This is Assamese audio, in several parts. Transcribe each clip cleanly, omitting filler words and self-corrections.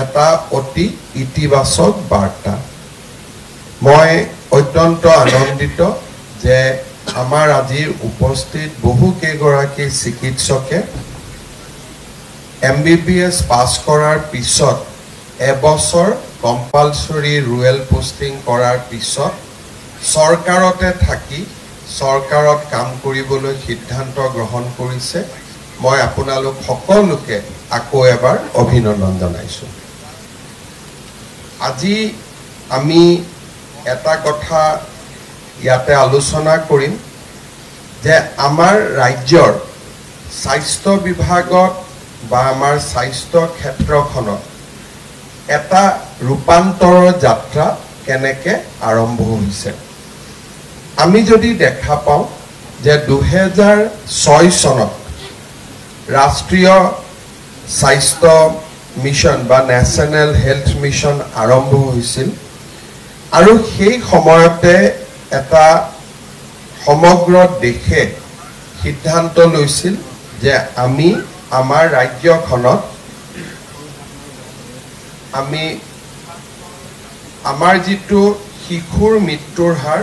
এটা অতি ইতিবাচক বাৰ্তা মই অত্যন্ত আনন্দিত যে আমাৰ আজিৰ উপস্থিত বহু কেইগৰাকী চিকিৎসকে MBBS পাছ কৰাৰ পিছত এবছৰ কম্পালসৰি ৰুৰেল পোষ্টিং কৰাৰ পিছত চৰকাৰতে থাকি চৰকাৰত কাম কৰিবলৈ সিদ্ধান্ত গ্ৰহণ কৰিছে মই আপোনালোক সকলোকে আকৌ এবাৰ অভিনন্দন জনাইছো আজি আমি এটা কথা ইয়াতে আলোচনা কৰিম যে আমাৰ ৰাজ্যৰ স্বাস্থ্য বিভাগত বা আমাৰ স্বাস্থ্য ক্ষেত্ৰখনত এটা ৰূপান্তৰৰ যাত্ৰা কেনেকৈ আৰম্ভ হৈছে আমি যদি দেখা পাওঁ যে 2006 চনত ৰাষ্ট্ৰীয় স্বাস্থ্য মিছন বা নেশ্যনেল হেল্থ মিছন আৰম্ভ হৈছিল আৰু সেই সময়তে এটা সমগ্ৰ দেশে সিদ্ধান্ত লৈছিল যে আমি আমাৰ ৰাজ্যখনত আমি আমাৰ যিটো শিশুৰ মৃত্যুৰ হাৰ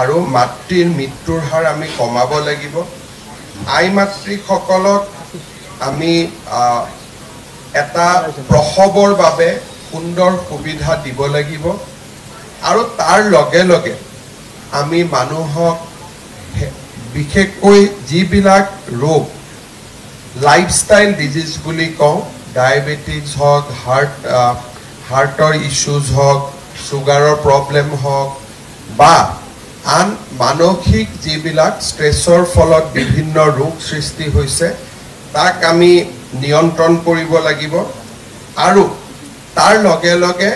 আৰু মাতৃৰ মৃত্যুৰ হাৰ আমি কমাব লাগিব আই মাতৃসকলক আমি এটা প্ৰসৱৰ বাবে সুন্দৰ সুবিধা দিব লাগিব আৰু তাৰ লগে লগে আমি মানুহক বিশেষকৈ যিবিলাক ৰোগ লাইফষ্টাইল ডিজিজ বুলি কওঁ ডায়েবেটিছ হওক হাৰ্টৰ ইছ্যুজ হওক ছুগাৰৰ প্ৰব্লেম হওক বা আন মানসিক যিবিলাক ষ্ট্ৰেছৰ ফলত বিভিন্ন ৰোগ সৃষ্টি হৈছে তাক আমি নিয়ন্ত্ৰণ কৰিব লাগিব আৰু তাৰ লগে লগে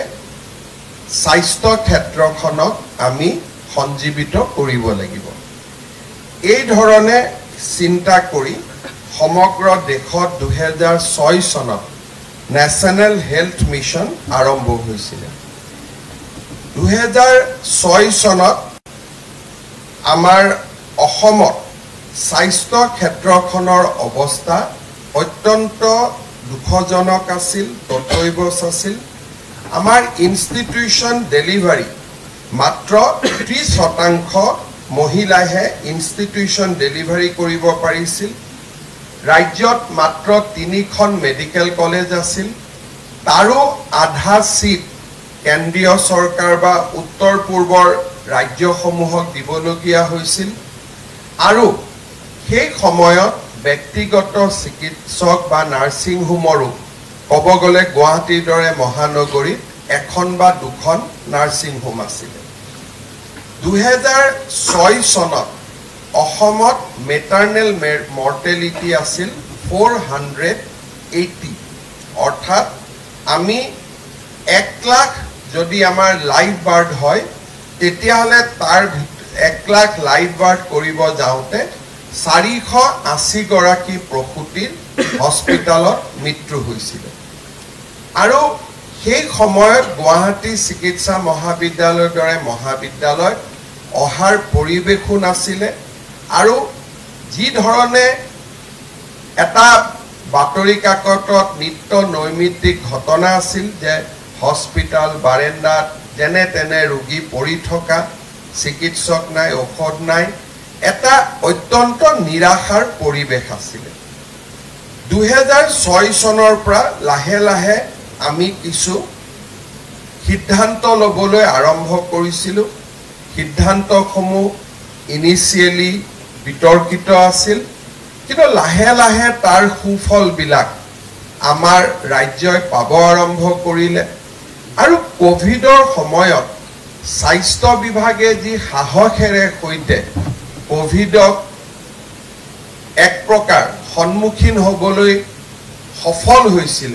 স্বাস্থ্য ক্ষেত্ৰখনক আমি সঞ্জীৱিত কৰিব লাগিব এই ধৰণে চিন্তা কৰি সমগ্ৰ দেশত 2006 চনত নেশ্যনেল হেল্থ মিছন আৰম্ভ হৈছিল 2006 চনত আমাৰ অসমত স্বাস্থ্য ক্ষেত্ৰখনৰ অৱস্থা অত্যন্ত দুখজনক আছিল ততৈবচ আছিল আমাৰ ইনষ্টিটিউচন ডেলিভাৰী মাত্ৰ 30% মহিলাহে ইনষ্টিটিউচন ডেলিভাৰী কৰিব পাৰিছিল ৰাজ্যত মাত্ৰ 3খন মেডিকেল কলেজ আছিল তাৰো আধা সিট কেন্দ্ৰীয় চৰকাৰ বা উত্তৰ পূৰ্বৰ ৰাজ্যসমূহক দিবলগীয়া হৈছিল আৰু সেই সময়ত ব্যক্তিগত চিকিৎসক বা নাৰ্ছিং হোমৰো ক'ব গ'লে গুৱাহাটীৰ দৰে মহানগৰীত এখন বা দুখন নাৰ্ছিং হোম আছিল 2006 চনত অসমত মেটাৰ্নেল মৰ্টেলিটি আছিল 480 অৰ্থাৎ আমি 1 লাখ যদি আমাৰ লাইভ বাৰ্ড হয় তেতিয়াহ'লে তাৰ 1 লাখ লাইভ বাৰ্ড কৰিব যাওঁতে 480 গৰাকী প্ৰসূতিৰ হস্পিটালত মৃত্যু হৈছিল আৰু সেই সময়ত গুৱাহাটী চিকিৎসা মহাবিদ্যালয়ৰ দৰে মহাবিদ্যালয় অহাৰ পৰিৱেশো নাছিলে আৰু যি ধৰণে এটা বাতৰি কাকতত নিত্য নৈমিত্তিক ঘটনা আছিল যে হস্পিটাল বাৰেণ্ডাত যেনে তেনে ৰোগী পৰি থকা চিকিৎসক নাই ঔষধ নাই এটা অত্যন্ত নিৰাশাৰ পৰিৱেশ আছিল 2006 চনৰ পৰা লাহে লাহে আমি কিছু সিদ্ধান্ত ল'বলৈ আৰম্ভ কৰিছিলোঁ সিদ্ধান্তসমূহ ইনিচিয়েলি বিতৰ্কিত আছিল কিন্তু লাহে লাহে তাৰ সুফলবিলাক আমাৰ ৰাজ্যই পাব আৰম্ভ কৰিলে আৰু কোভিডৰ সময়ত স্বাস্থ্য বিভাগে যি সাহসেৰে সৈতে কোভিডক এক প্ৰকাৰ সন্মুখীন হ'বলৈ সফল হৈছিল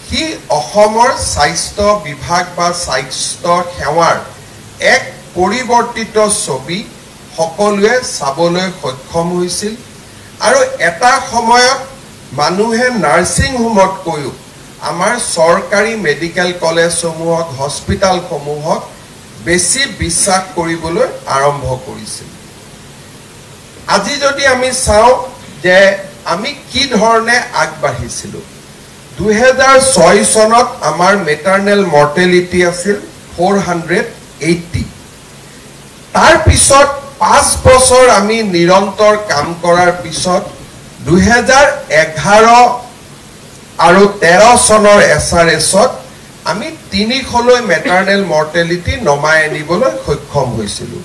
কি অসমৰ স্বাস্থ্য বিভাগ বা স্বাস্থ্য সেৱাৰ এক পৰিৱৰ্তিত ছবি সকলোৱে চাবলৈ সক্ষম হৈছিল আৰু এটা সময়ত মানুহে নাৰ্ছিং হোমতকৈও আমাৰ চৰকাৰী মেডিকেল কলেজসমূহক হস্পিটালসমূহক বেছি বিশ্বাস কৰিবলৈ আৰম্ভ কৰিছিল আজি যদি আমি চাওঁ যে আমি কি ধৰণে আগবাঢ়িছিলোঁ 2006 চনত আমাৰ মেটাৰনেল মৰ্টেলিটি আছিল 480 তাৰ পিছত 5 বছৰ আমি নিৰন্তৰ কাম কৰাৰ পিছত 2011 আৰু 13 চনৰ এছআৰএছত আমি 300লৈ মেটাৰনেল মৰ্টেলিটি নমাই আনিবলৈ সক্ষম হৈছিলোঁ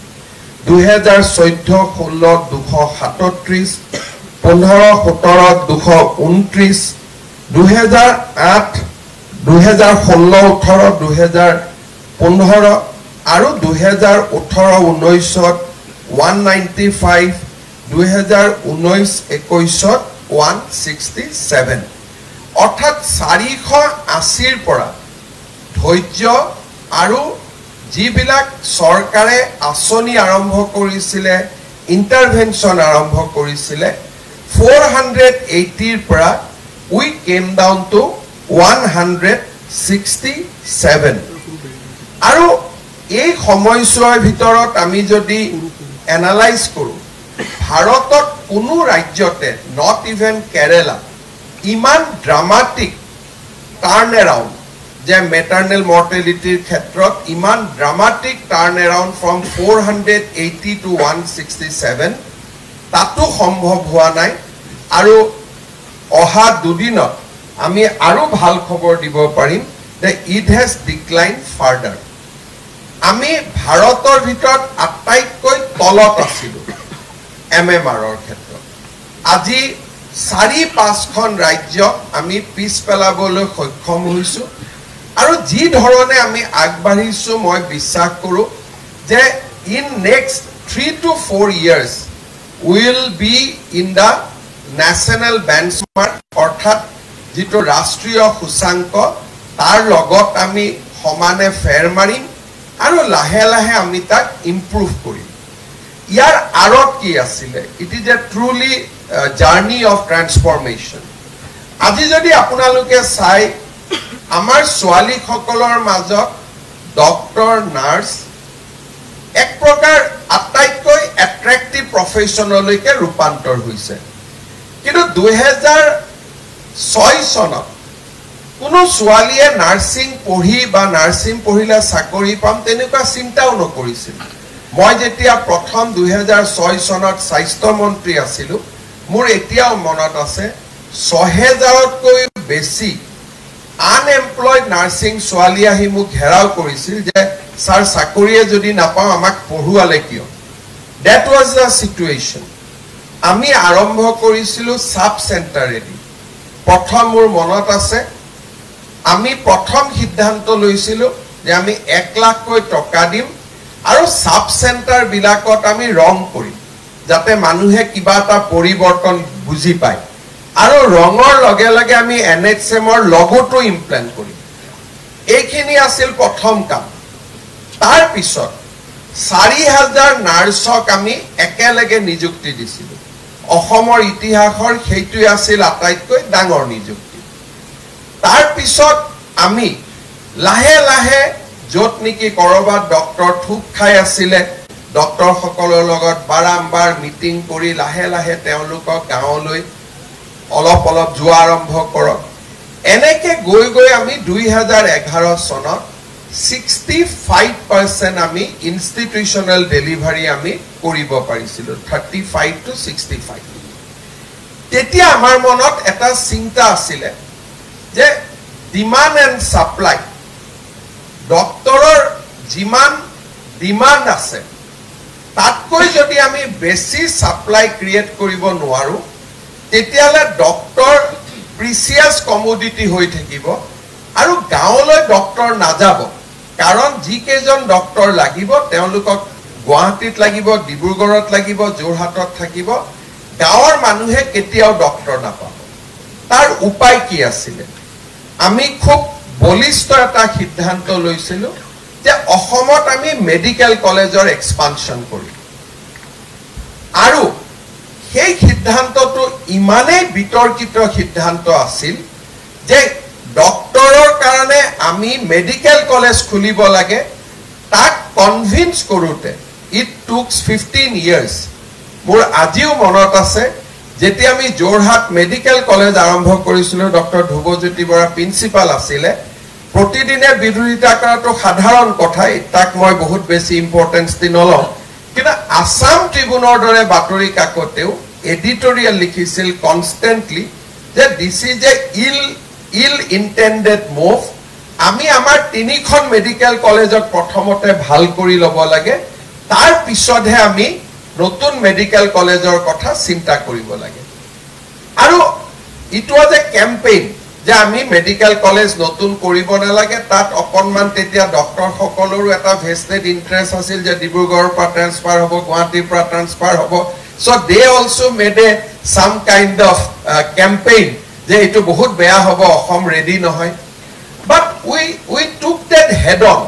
2014 16 237 15 17 229 2008 2016 18 2015 আৰু 2018 19 195 2019 21 167 অৰ্থাৎ 480ৰ পৰা ধৈৰ্য আৰু যিবিলাক চৰকাৰে আঁচনি আৰম্ভ কৰিছিলে ইন্টাৰভেনশন আৰম্ভ কৰিছিলে 480ৰ পৰা we came down to 167 আৰু এই সময়ছোৱাৰ ভিতৰত আমি যদি এনালাইজ কৰো ভাৰতত কোনো ৰাজ্যতে নট ইভেন কেৰালা ইমান ড্ৰামাটিক টাৰ্ন এৰাউণ্ড যে মেটাৰনেল মৰ্টেলিটিৰ ক্ষেত্ৰত ইমান dramatic turn around from 480 to 167 তাতো সম্ভৱ হোৱা নাই আৰু অহা দুদিনত আমি আৰু ভাল খবৰ দিব পাৰিম যে ইট হেজ ডিক্লাইন ফাৰ্ডাৰ আমি ভাৰতৰ ভিতৰত আটাইতকৈ তলত আছিলোঁ এমএমআৰৰ ক্ষেত্ৰত আজি 4-5খন ৰাজ্যক আমি পিছ পেলাবলৈ সক্ষম হৈছোঁ আৰু যি ধৰণে আমি আগবাঢ়িছোঁ মই বিশ্বাস কৰোঁ যে in next 3 to 4 years will be in the national benchmark অৰ্থাৎ যিটো ৰাষ্ট্ৰীয় সূচাংক তাৰ লগত আমি সমানে ফেৰ মাৰিম আৰু লাহে লাহে আমি তাক ইমপ্ৰুভ কৰিম ইয়াৰ আৰত কি আছিলে it is a truly journey of transformation আজি যদি আপোনালোকে চাই আমাৰ ছোৱালীসকলৰ মাজত ডক্টৰ নাৰ্ছ এক প্ৰকাৰ আটাইতকৈ এট্ৰেক্টিভ প্ৰফেশ্যনলৈকে ৰূপান্তৰ হৈছে কিন্তু 2006 চনত কোনো ছোৱালীয়ে নাৰ্ছিং পঢ়ি বা নাৰ্ছিং পঢ়িলে চাকৰি পাম তেনেকুৱা চিন্তাও নকৰিছিল মই যেতিয়া প্ৰথম 2006 চনত স্বাস্থ্য মন্ত্ৰী আছিলোঁ মোৰ এতিয়াও মনত আছে 6000তকৈ বেছি আনএমপ্লয়েড নাৰ্ছিং ছোৱালী আহি মোক ঘেৰাও কৰিছিল যে স্যাৰ চাকৰিয়ে যদি নাপাওঁ আমাক পঢ়ুৱালে কিয় দ্যাট ৱাজ দ্য সিচুৱেশ্যন আমি আৰম্ভ কৰিছিলোঁ সাব চেণ্টাৰেদি প্ৰথম মোৰ মনত আছে আমি প্ৰথম সিদ্ধান্ত লৈছিলোঁ যে আমি 1 লাখকৈ টকা দিম আৰু সাব চেণ্টাৰ বিলাকত আমি ৰং কৰিম যাতে মানুহে কিবা এটা পৰিৱৰ্তন বুজি পায় আৰু ৰঙৰ লগে লগে আমি এনএইচএমৰ লগোটো ইমপ্লেন্ট কৰিম এইখিনি আছিল প্ৰথম কাম তাৰ পিছত 4000 নাৰ্ছক আমি একেলগে নিযুক্তি দিছিলোঁ অসমৰ ইতিহাসৰ সেইটোই আছিল আটাইতকৈ ডাঙৰ নিযুক্তি তাৰ পিছত আমি লাহে লাহে যত নেকি কৰবাত ডক্টৰ থুক খাই আছিলে ডক্টৰ সকলৰ লগত বাৰম্বাৰ মিটিং কৰি লাহে লাহে তেওঁলোকক গাঁৱলৈ অলপ অলপ যোৱা আৰম্ভ কৰক এনেকে গৈ গৈ আমি 2011 চনত 65% আমি ইনষ্টিটিউচনেল ডেলিভাৰী আমি কৰিব পাৰিছিলোঁ 35 to 65 তেতিয়া আমাৰ মনত এটা চিন্তা আছিলে যে ডিমান্ড এণ্ড সাপ্লাই ডক্টৰৰ যিমান ডিমান্ড আছে তাতকৈ যদি আমি বেছি সাপ্লাই ক্ৰিয়েট কৰিব নোৱাৰো তেতিয়ালে ডক্টৰ প্ৰিচিয়াছ কমোডিটি হৈ থাকিব আৰু গাঁৱলৈ ডক্টৰ নাযাব কাৰণ যি কেজন ডক্টৰ লাগিব তেওঁলোকক গুৱাহাটীত লাগিব ডিব্ৰুগড়ত লাগিব যোৰহাটত থাকিব গাঁৱৰ মানুহে কেতিয়াও ডক্টৰ নাপাব তাৰ উপায় কি আছিল আমি খুব বলিষ্ঠ এটা সিদ্ধান্ত লৈছিলোঁ যে অসমত আমি মেডিকেল কলেজৰ এক্সপানশন কৰিম আৰু সেই সিদ্ধান্তটো ইমানেই বিতৰ্কিত সিদ্ধান্ত আছিল যে ডক্টৰৰ কাৰণে আমি মেডিকেল কলেজ খুলিব লাগে তাক কনভিন্স কৰোতে ইট টুকস 15 years মোৰ আজিও মনত আছে যেতিয়া আমি যোৰহাট মেডিকেল কলেজ আৰম্ভ কৰিছিলো ডক্টৰ ধ্ৰুৱজ্যোতি বৰা প্ৰিন্সিপাল আছিলে প্ৰতিদিনে বিৰোধিতা কৰাটো সাধাৰণ কথা তাক মই বহুত বেছি ইম্পৰ্টেন্স দি নলওঁ কিন্তু আসাম ট্ৰিবিউনৰ দৰে বাতৰি কাকতেও এডিটৰিয়েল লিখিছিল কনষ্টেন্টলি যে this is a ill intended move আমি আমাৰ তিনিখন মেডিকেল কলেজত প্ৰথমতে ভাল কৰি ল'ব লাগে তাৰ পিছতহে আমি নতুন মেডিকেল কলেজৰ কথা চিন্তা কৰিব লাগে আৰু ইট ওয়াজ এ ক্যাম্পেইন যে আমি মেডিকেল কলেজ নতুন কৰিব নালাগে তাত অকনমান তেতিয়া ডক্টৰ সকলৰো এটা ভেস্টেড ইন্টাৰেষ্ট আছিল যে ডিব্ৰুগড়ৰ পৰা ট্ৰান্সফাৰ হ'ব গুৱাহাটীৰ পৰা ট্ৰান্সফাৰ হ'ব so they also made some kind of campaign যে এটো বহুত বেয়া হ'ব অসম ৰেডি নহয় but we took that head on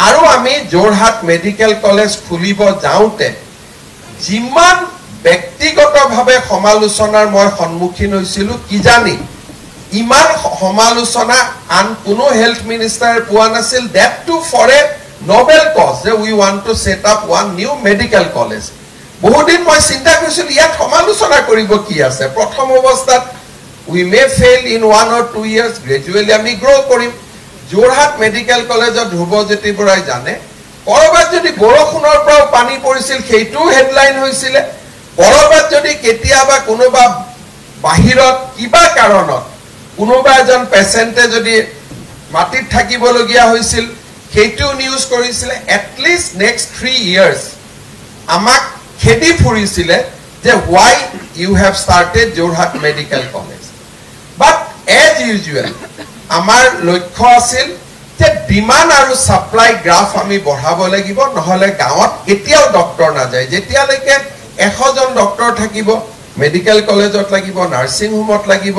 আৰু আমি যোৰহাট মেডিকেল কলেজ খুলিব যাওঁতে জিমান ব্যক্তিগতভাৱে সমালোচনাৰ মই সন্মুখীন হৈছিলো কি জানি ইমান সমালোচনা আন কোনো হেলথ মিনিষ্টাৰ পোৱা নাছিল that too for a noble cause that we want to set up one new medical college বহুদিন মই চিন্তা কৰিছিলো ইয়াত সমালোচনা কৰিব কি আছে প্ৰথম অৱস্থাত we may fail in 1 or 2 years gradually আমি grow কৰিম যোৰহাট মেডিকেল কলেজত ধ্ৰুৱজ্যোতি বৰাই জানে কৰবাত যদি বৰষুণৰ পৰা পানী পৰিছিল সেইটো হেডলাইন হৈছিল কৰবাত যদি কেতিয়াবা কোনোবা বাহিৰত কিবা কাৰণত কোনোবা এজন পেশেন্টে যদি মাটিত থাকিবলগীয়া হৈছিল সেইটো নিউজ কৰিছিল at least next 3 years আমাক খেদি ফুৰিছিল যে why you have started Jorhat Medical College but as usual আমাৰ লক্ষ্য আছিল যে ডিমান্ড আৰু সাপ্লাই গ্ৰাফ আমি বঢ়াব লাগিব নহলে গাঁৱত কেতিয়াও ডক্টৰ না যায় যেতিয়ালৈকে 100 জন ডক্টৰ থাকিব মেডিকেল কলেজত লাগিব নাৰ্সিং হোমত লাগিব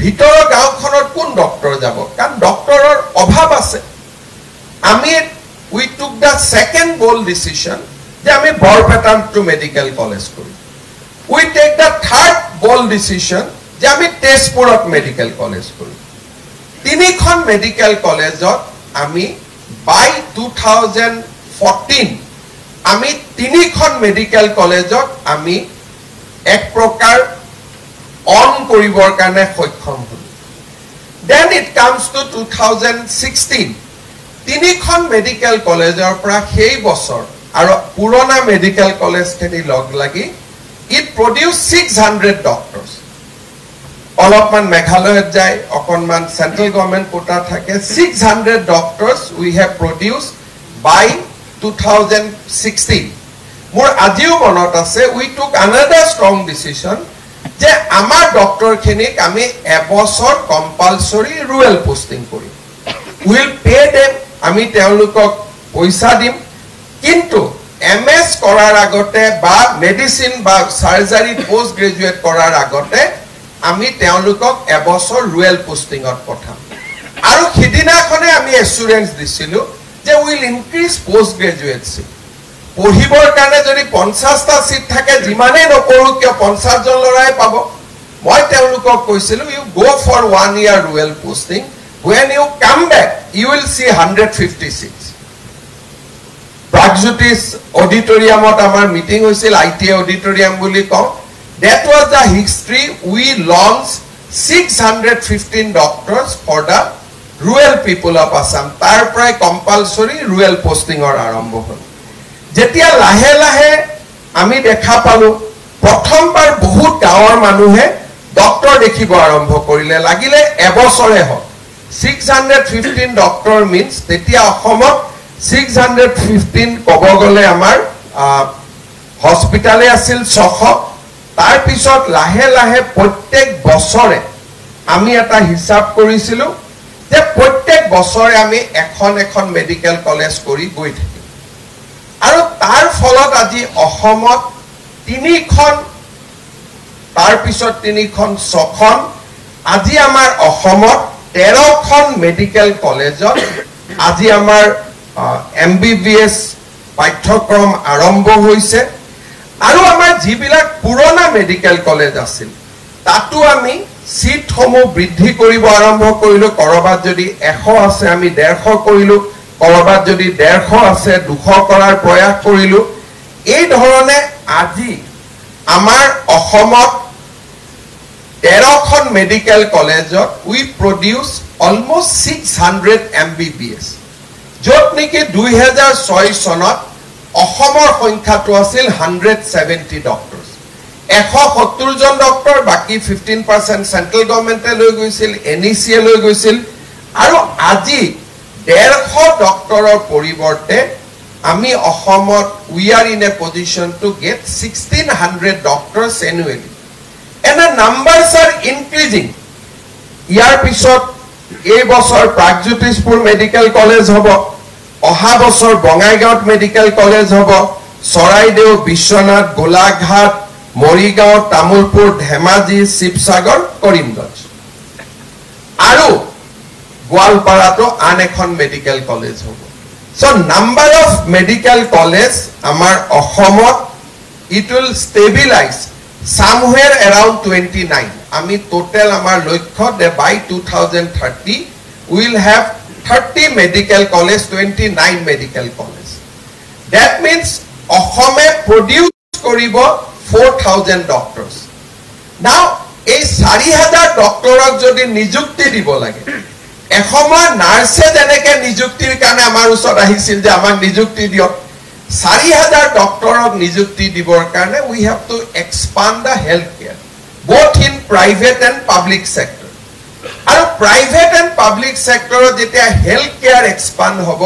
ভিতৰৰ গাঁওখনত কোন ডক্টৰ যাব কাৰণ ডক্টৰৰ অভাৱ আছে আমি we took the second bold decision যে আমি বৰপেটাটো মেডিকেল কলেজ কৰো we take the third bold decision যে আমি তেজপুৰত মেডিকেল কলেজ কৰো তিনিখন মেডিকেল কলেজত আমি by 2014 আমি তিনিখন মেডিকেল কলেজত আমি এক প্ৰকাৰ অন কৰিবৰ কাৰণে সক্ষম হল then it comes to 2016 তিনিখন মেডিকেল কলেজৰ পৰা সেই বছৰ আৰু পুৰণা মেডিকেল কলেজ খিনি লগ লাগি it produced 600 doctors অলপমান মেঘালয়ত যায় অকনমান সেন্ট্রাল গভর্নমেন্ট কোটা থাকে 600 doctors we have produced by 2016 মোৰ আজিও মনত আছে we took another strong decision যে আমাৰ ডক্টৰ খিনিক আমি এবছৰ কম্পালসৰি ৰুৰাল পোস্টিং কৰিম will pay them আমি তেওঁলোকক পইচা দিম কিন্তু এমএস কৰাৰ আগতে বা মেডিসিন বা সাৰ্জাৰি পোস্ট গ্ৰেজুৱেট কৰাৰ আগতে আমি তেওঁলোকক এবছৰ ৰুৰাল পোস্টিংত পঠাম আৰু হিদিনাখনে আমি এসুৰেন্স দিছিলো যে will increase post graduate seat পঢ়িবৰ কাৰণে যদি 50টা সিট থাকে যিমানে নকৰো কিয় 50 জন লৰাই পাব মই তেওঁলোকক কৈছিলো you go for 1 year rural posting when you come back you will see 156 Pragjutis auditoriumot amar meeting hoisil IT auditorium boli kau that was the history we launched 615 doctors for the rural people of Assam tar pray compulsory rural posting or arambho hol jetia lahe lahe ami dekha palu prothombar bahut gaor manuhe doctor dekhibo arambho korile lagile ebosore hol 615 doctor means tetia ahomot 615 কবগলে আমাৰ হস্পিটালে আছিল 600 তাৰ পিছত লাহে লাহে প্ৰত্যেক বছৰে আমি এটা হিসাব কৰিছিলো যে প্ৰত্যেক বছৰে আমি এখন মেডিকেল কলেজ কৰি গৈ থাকিম আৰু তাৰ ফলত আজি অসমত তিনিখন তাৰ পিছত তিনিখন 6খন আজি আমাৰ অসমত 13খন মেডিকেল কলেজত আজি আমাৰ MBBS পাঠ্যক্ৰম আৰম্ভ হৈছে আৰু আমাৰ যিবিলাক পুৰণা মেডিকেল কলেজ আছিল তাতো আমি সিট সমূহ বৃদ্ধি কৰিব আৰম্ভ কৰিলো কৰবাত যদি 100 আছে আমি 150 কৰিলো কৰবাত যদি 150 আছে 200 কৰাৰ প্ৰয়াস কৰিলো এই ধৰণে আজি আমাৰ অসমত 13খন মেডিকেল কলেজত উই প্ৰডিউস অলমোস্ট 600 MBBS য'ত নেকি 2006 চনত অসমৰ সংখ্যাটো আছিল 170 ডক্টৰছ 170 জন ডক্টৰ বাকি 15% সেন্ট্ৰেল গভৰ্নমেন্টে লৈ গৈছিল NECA লৈ গৈছিল আৰু আজি 150 ডক্টৰৰ পৰিৱৰ্তে আমি অসমত we are in a position to get 1600 doctors annually and the numbers are increasing ইয়াৰ পিছত এই বছৰ প্ৰাগজ্যোতিষপুৰ মেডিকেল কলেজ হ'ব অহা বছৰ বঙাইগাঁৱত মেডিকেল কলেজ হ'ব চৰাইদেউ বিশ্বনাথ গোলাঘাট মৰিগাঁও তামুলপুৰ ধেমাজি শিৱসাগৰ কৰিমগঞ্জ আৰু গোৱালপাৰাটো আন এখন মেডিকেল কলেজ হ'ব so number of medical college amar ahomot it will stabilize somewhere around 29 ami total amar lokkho de by 2030 we will have 30 medical college 29 medical college that means ahome produce koribo 4000 doctors now ei 4000 doctorok jodi nijukti dibo lage এসময় নার্সে যেনেকে নিযুক্তিৰ কাৰণে আমাৰ ওচৰত আহিছিল যে আমাক নিযুক্তি দিয়ক 4000 ডক্টৰক নিযুক্তি দিবৰ কাৰণে we have to expand the health care both in private and public sector আৰু private and public sector যেতিয়া health care expand হ'ব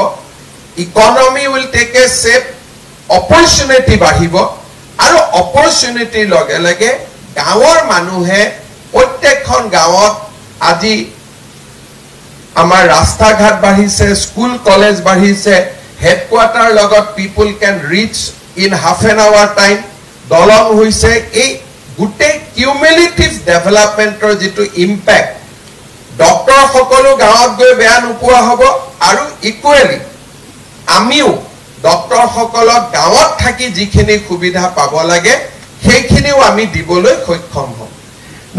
economy will take a shape opportunity বাঢ়িব আৰু opportunity লগে লগে গাঁৱৰ মানুহে প্ৰত্যেকখন গাঁৱত আজি আমাৰ ৰাস্তা ঘাট বাঢ়িছে স্কুল কলেজ বাঢ়িছে হেডকোয়াৰ্টাৰ লগত people can reach in half an hour time দলং হৈছে এই গুটে কিউমুলেটিভ ডেভেলপমেন্টৰ যেটো ইম্প্যাক্ট ডক্টৰ সকলো গাঁৱত গৈ বেয়া নোপোৱা হ'ব আৰু ইকুৱেলি আমিও ডক্টৰ সকলক গাঁৱত থাকি যিখিনি সুবিধা পাব লাগে সেইখিনিও আমি দিবলৈ সক্ষম হ'ম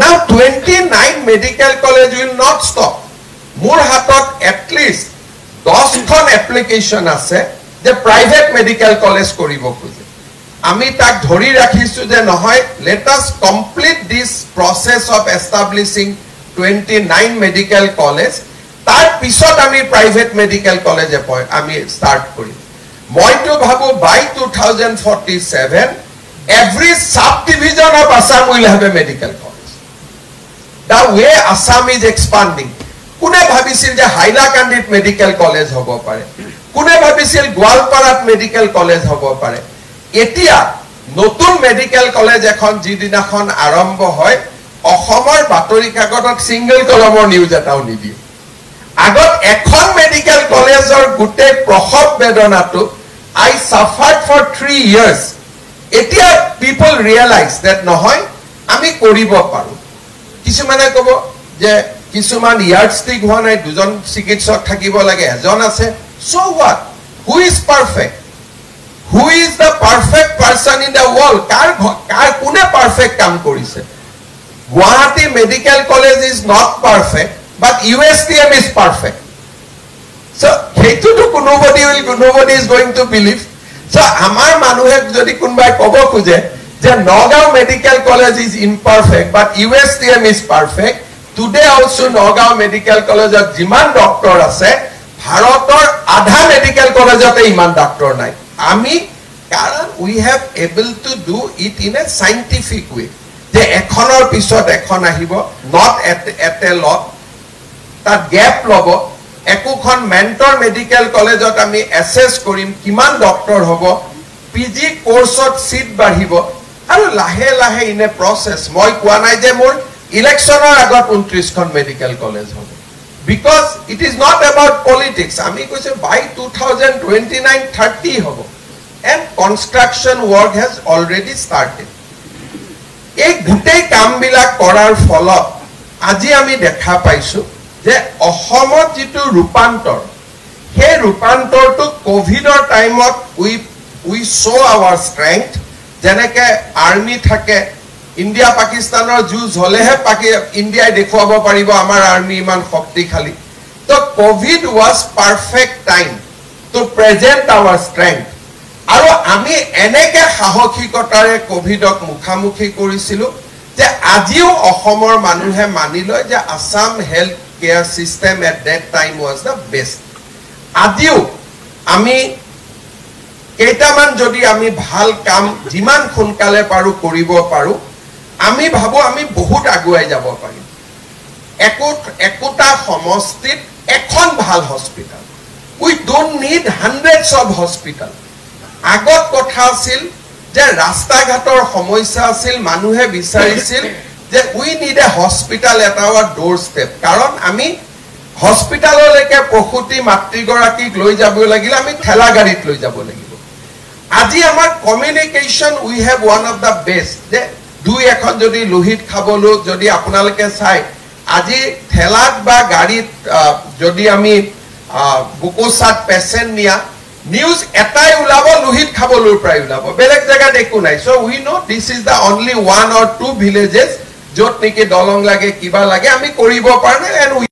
now 29 medical college will not stop মোৰ হাতত at least 10খন এপ্লিকেশন আছে যে প্ৰাইভেট মেডিকেল কলেজ কৰিব খুজে আমি তাক ধৰি ৰাখিছো যে নহয় let us complete this process of establishing 29 medical college তাৰ পিছত আমি প্ৰাইভেট মেডিকেল কলেজ আমি স্টাৰ্ট কৰিম মইতো ভাবো by 2047 every subdivision of Assam will have a medical college the way Assam is expanding কোনে ভাবিছিল যে হাইলাকান্দিত মেডিকেল কলেজ হ'ব পাৰে কোনে ভাবিছিল গোৱালপাৰাত মেডিকেল কলেজ হ'ব পাৰে এতিয়া নতুন মেডিকেল কলেজ এখন যিদিনাখন আৰম্ভ হয় অসমৰ বাতৰি কাকতত সিঙ্গল কলমৰ নিউজ এটাও নিদিয়ে আগত এখন মেডিকেল কলেজৰ গুটে প্ৰসৱ বেদনাটো I suffered for 3 years এতিয়া people realize that নহয় আমি কৰিব পাৰো কিছুমানে ক'ব যে কিছুমান ইয়াৰ্ডষ্টিক হোৱা নাই দুজন চিকিৎসক থাকিব লাগে এজন আছে so what who is perfect who is the perfect person in the world কাৰ কোনে পাৰফেক্ট কাম কৰিছে Guwahati Medical College is not perfect but USTM is perfect so nobody is going to believe so amar manuhe jodi kunbai kobo khuje je Nagaon Medical College is imperfect but USTM is perfect today also Nagaon Medical College of jiman doctor ase bharator adha medical college ote iman doctor nai ami karon we have able to do it in a scientific way je ekhonor pisot ekhon ahibo not at a lot ta gap lobo ekukhon mentor medical college ot ami assess korim kiman doctor hobo PG course ot seat bahibo aru lahe lahe in a process moi kwa nai je mor election agot 29 kon medical college hobo because it is not about politics ami koise by 2029 30 hobo and construction work has already started ei gutei kam bilak korar folot aji ami dekha paisu যে অসমত যেটো ৰূপান্তৰ হে ৰূপান্তৰটো কোভিডৰ টাইমত we show our strength যেনেকে আৰ্মি থাকে ইন্ডিয়া পাকিস্তানৰ যুঁজ হলেহে ইন্ডিয়াই দেখুৱাব পাৰিব আমাৰ আৰ্মি ইমান শক্তিশালী তো Covid was perfect time to present our strength আৰু আমি এনেকে সাহসিকতাৰে কোভিডক মুখামুখি কৰিছিলো যে আজিও অসমৰ মানুহে মানি লয় যে Assam health care system at that time was the best আজিও আমি কেইটামান যদি আমি ভাল কাম যিমান সোনকালে পাৰো কৰিব পাৰো আমি ভাবো আমি বহুত আগুৱাই যাব পাৰিম একোটা সমষ্টিত এখন ভাল hospital we don't need hundreds of hospital আগত কথা আছিল যে ৰাস্তা ঘাটৰ সমস্যা আছিল মানুহে বিচাৰিছিল যে we need a hospital at our doorstep কাৰণ আমি হস্পিটাললৈকে প্ৰসূতি মাতৃগৰাকীক লৈ যাব লাগিল আমি ঠেলা গাড়ীত লৈ যাব লাগিব আজি আমাৰ communication we have one of the best যে দুই এখন যদি লোহিত খাবলো যদি আপোনালোকে চাই আজি ঠেলাত বা গাড়ীত যদি আমি বুকুসাত পেশেন্ট নিয়া নিউজ এটাই উলাব লোহিত খাবলোৰ প্ৰায় উলাব বেলেগ জায়গা দেখো নাই so we know this is the only one or two villages যত নেকি দলং লাগে কিবা লাগে আমি কৰিব পাৰো and we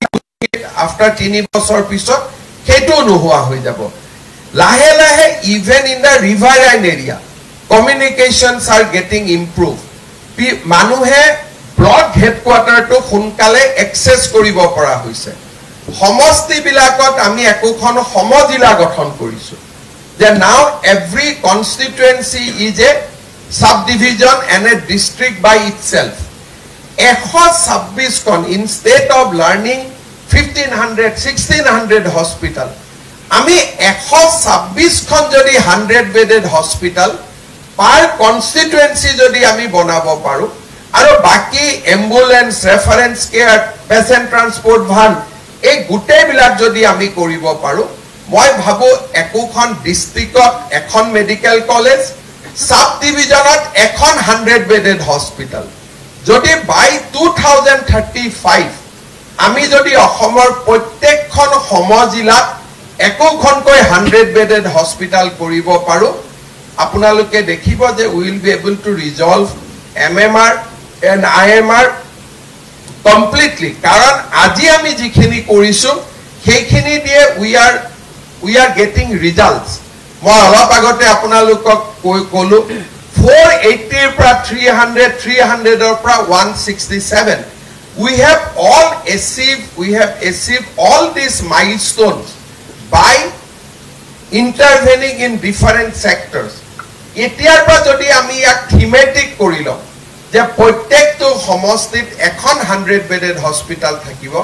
after 3 বছৰ পিছত হেতু নোহোৱা হৈ যাব লাহে লাহে even in the riverine area communications are getting improved মানুহে ব্লক হেডকোয়াৰ্টাৰ টু সোনকালে এক্সেস কৰিব পৰা হৈছে সমষ্টি বিলাকত আমি একোখন সমজিলা গঠন কৰিছো যে now every constituency is a subdivision and a district by itself 126 kon instead of learning 1500 1600 hospital আমি 126 খন যদি 100 bedded hospital per constituency যদি আমি বনাব পাৰো আৰু বাকি ambulance reference care patient transport van এই গুটে বিলাক যদি আমি কৰিব পাৰো মই ভাবো একোখন ডিস্ট্ৰিক্টত এখন মেডিকেল কলেজ সাব ডিভিজনত এখন 100 bedded hospital যদি বাই 2035 আমি যদি অসমৰ প্ৰত্যেকখন সমজিলাত একোখনকৈ 100 bedded hospital কৰিব পাৰো আপোনালোকে দেখিব যে we will be able to resolve MMR and IMR completely karan aji ami jikhini korisu heikhini die we are getting results moi alop agote apunalukok kolu 480 pra 300 300 or pra 167 we have achieved all these milestones by intervening in different sectors etiar pra jodi ami yak thematic korilo যে প্ৰত্যেকটো সমষ্টিত এখন 100 bedded hospital থাকিব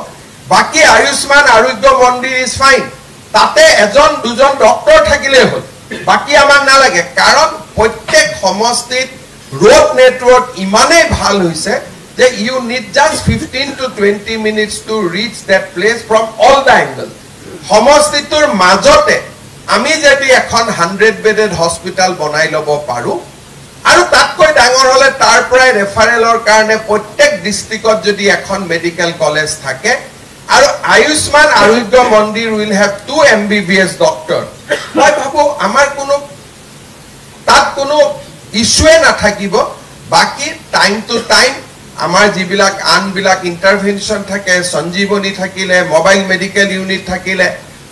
বাকি আয়ুষ্মান আৰোগ্য মন্দিৰ ইজ ফাইন তাতে এজন দুজন ডক্টৰ থাকিলে হ'ল বাকি আমাৰ নালাগে কাৰণ প্ৰত্যেক সমষ্টিত road network ইমানেই ভাল হৈছে যে you need just 15 to 20 minutes to reach that place from all the angles সমষ্টিটোৰ মাজতে আমি যদি এখন 100 bedded hospital বনাই লব পাৰো আৰু তাতকৈ ডাঙৰ হলে তাৰ পৰাই ৰেফাৰেলৰ কাৰণে প্ৰত্যেক ডিস্ট্ৰিক্টত যদি এখন মেডিকেল কলেজ থাকে আৰু আয়ুষ্মান আৰোগ্য মন্দিৰ will have 2 MBBS ডক্টৰ মই ভাবো আমাৰ কোনো ইস্যুৱে নাথাকিব বাকি টাইম টু টাইম আমাৰ যিবিলাক আনবিলাক ইন্টাৰভেনশন থাকে সঞ্জীৱনী থাকিলে মোবাইল মেডিকেল ইউনিট থাকিলে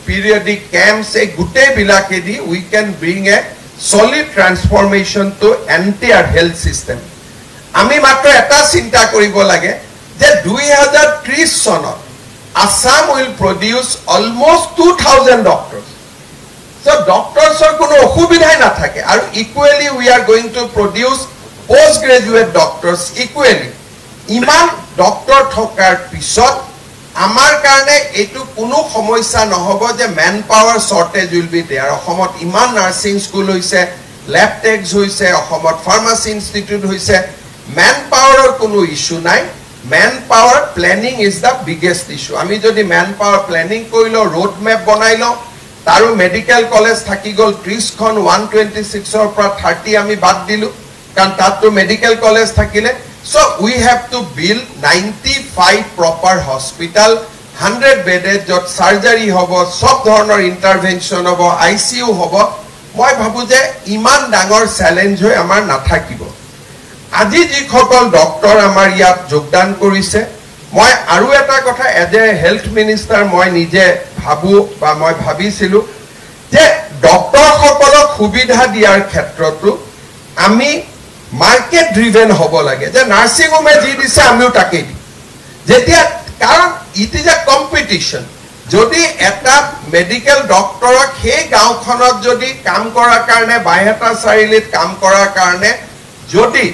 পিৰিয়ডিক ক্যাম্পছ এই গুটে বিলাকেদি we can bring a solid transformation to entire health system ami matro eta chinta koribo lage je 2030 sonot Assam will produce almost 2000 doctors so doctors or kono okhubidhai na thake aru equally we are going to produce postgraduate doctors equally iman doctor thokar pisot আমার কারণে এটু কোনো সমস্যা নহব যে manpower shortage will be there অসমত ইমান নার্সিং স্কুল হইছে ল্যাব টেক্স হইছে অসমত ফার্মাসি ইনস্টিটিউট হইছে ম্যান পাওয়ারের কোনো ইস্যু নাই man power planning is the biggest issue আমি যদি ম্যান পাওয়ার প্ল্যানিং কইলো রোড ম্যাপ বনাইলো তারও মেডিকেল কলেজ থাকি গল 30 খন 126 এর পৰা 30 আমি বাদ দিলু কারণ তাতো মেডিকেল কলেজ থাকিলে so we have to build 95 proper hospital 100 bedded jot surgery hobo sob dhoroner intervention hobo ICU hobo moi bhabu je iman dangor challenge hoy amar na thakibo aji ji khokol doctor amar yat jogdan korise moi aru eta kotha as a health minister moi nije bhabu ba moi bhabisilu je doctor khokolok subidha diar khetrotu ami market driven হব লাগে যে নার্সিং হোমে যি দিছে আমিও তাকেই দিম যেতিয়া কাৰণ ইট ইজ এ কম্পিটিশন যদি এটা মেডিকেল ডক্টৰক সেই গাঁওখনত যদি কাম কৰাৰ কাৰণে বাইহাটা চাৰিলিত কাম কৰাৰ কাৰণে যদি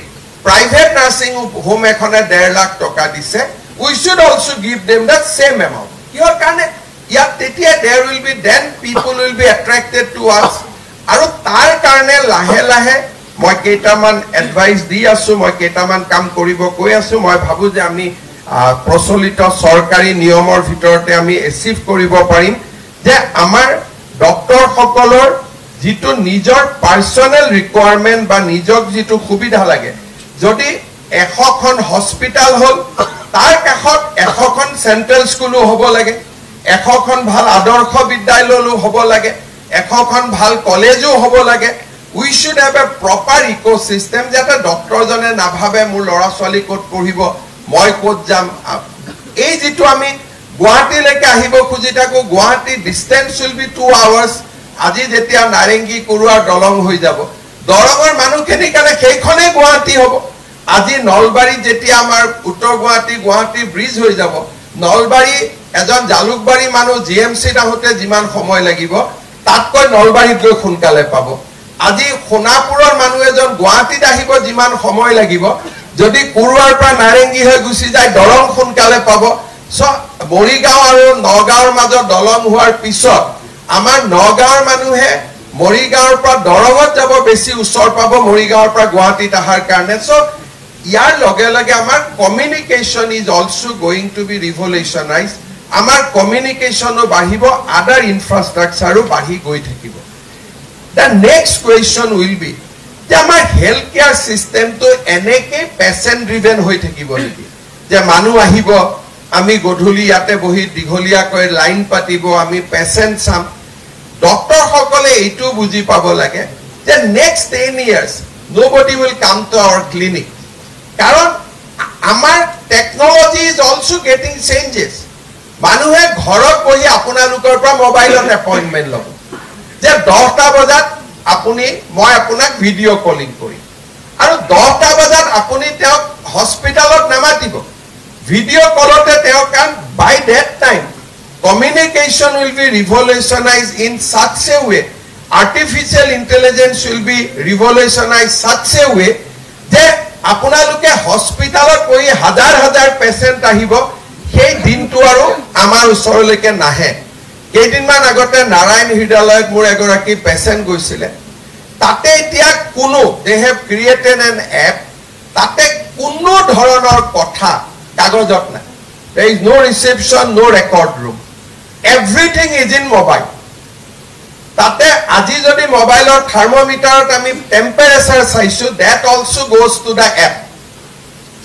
প্ৰাইভেট নাৰ্সিং হোম এখনে 1.5 লাখ টকা দিছে we should also give them that same amount কিহৰ কাৰণে ইয়াত তেতিয়া there will be then people will be attracted to us আৰু তাৰ কাৰণে লাহে লাহে মই কেইটামান এডভাইস দি আছো মই কেইটামান কাম কৰিব কৈ আছো মই ভাবো যে আমি প্ৰচলিত সৰকাৰি নিয়মৰ ভিতৰতে আমি এচিভ কৰিব পাৰিম যে আমাৰ ডক্টৰ সকলৰ যেটো নিজৰ পাৰ্সোনাল ৰিকোয়াৰমেন্ট বা নিজক যেটো সুবিধা লাগে যদি 100খন হস্পিটাল হল তাৰ কাষত 100খন সেন্ট্ৰেল স্কুলো হ'ব লাগে 100খন ভাল আদৰ্শ বিদ্যালয়লো হ'ব লাগে 100খন ভাল কলেজো হ'ব লাগে we should have a proper ecosystem যাতে ডক্টৰ জনে না ভাবে মোৰ লৰা ছোৱালী কোত পঢ়িব মই কোত যাম এই যেটো আমি গুৱাহাটী লেকে আহিব খুজি থাকো Guwahati distance will be 2 hours আজি যেতিয়া নাৰেঙ্গী কুৰুৱাৰ দলং হৈ যাব দলঙৰ মানুহখিনি কাৰণে সেইখনে গুৱাহাটী হ'ব আজি নলবাৰী যেতিয়া আমাৰ উত্তৰ গুৱাহাটী ব্ৰিজ হৈ যাব নলবাৰী এজন জালুকবাৰী মানুহ জিএমসি নাহতে যিমান সময় লাগিব তাতকৈ নলবাৰীত গৈ খুনকালে পাব আজি সোনাপুৰৰ মানুহ এজন গুৱাহাটীত আহিব যিমান সময় লাগিব যদি কুৰুৱাৰ পৰা নাৰেঙ্গী হৈ গুছি যায় দলং খুনকালে পাব সো মৰিগাঁও আৰু নগাঁৱৰ মাজত দলং হোৱাৰ পিছত আমাৰ নগাঁৱৰ মানুহে মৰিগাঁৱৰ পৰা দৰঙত যাব বেছি উচ্চৰ পাব মৰিগাঁৱৰ পৰা গুৱাহাটীত আহাৰ কাৰণে সো ইয়াৰ লগে লগে আমাৰ communication is also going to be revolutionize আমাৰ কমিউনিকেশনো বাঢ়িব আদাৰ ইনফ্ৰাষ্ট্ৰাকচাৰো বাঢ়ি গৈ থাকিব The next question will be যে আমাৰ হেলথ কেয়াৰ সিস্টেমটো এনেকে পেশেন্ট ড্ৰিভেন হৈ থাকিব নেকি যে মানুহ আহিব আমি গধুলি ইয়াতে বহি দিঘলিয়া কৈ লাইন পাতিব আমি পেশেন্ট সাম ডক্টৰ সকলে এইটো বুজি পাব লাগে যে next 10 years nobody will come to our clinic কাৰণ আমাৰ technology is also getting changes মানুহে ঘৰত বহি আপোনালোকৰ পৰা মোবাইলত এপইন্টমেন্ট লব যে 10টা বজাত আপুনি মই আপোনাক ভিডিও কলিং কৰি আৰু 10টা বজাত আপুনি তেওঁক হস্পিটালত নামাতিব ভিডিও কলতে তেওঁ কান বাই that time communication will be revolutionized in such a way artificial intelligence will be revolutionized such a way যে আপোনালোকে হস্পিটালত গৈ হাজাৰ হাজাৰ পেশেন্ট আহিব সেই দিনটো আৰু আমাৰ ওচৰলৈকে নাহে কেইদিনমান আগতে নাৰায়ণ হৃদয়ালয়ত মোৰ এগৰাকী পেশেন্ট গৈছিলে তাতে এতিয়া কোনো they have created an app তাতে কোনো ধৰণৰ কথা কাগজত নাই there is no reception no record room everything is in mobile তাতে আজি যদি মোবাইলৰ থাৰ্মোমিটাৰত আমি টেম্পাৰেচাৰ চাইছো that also goes to the app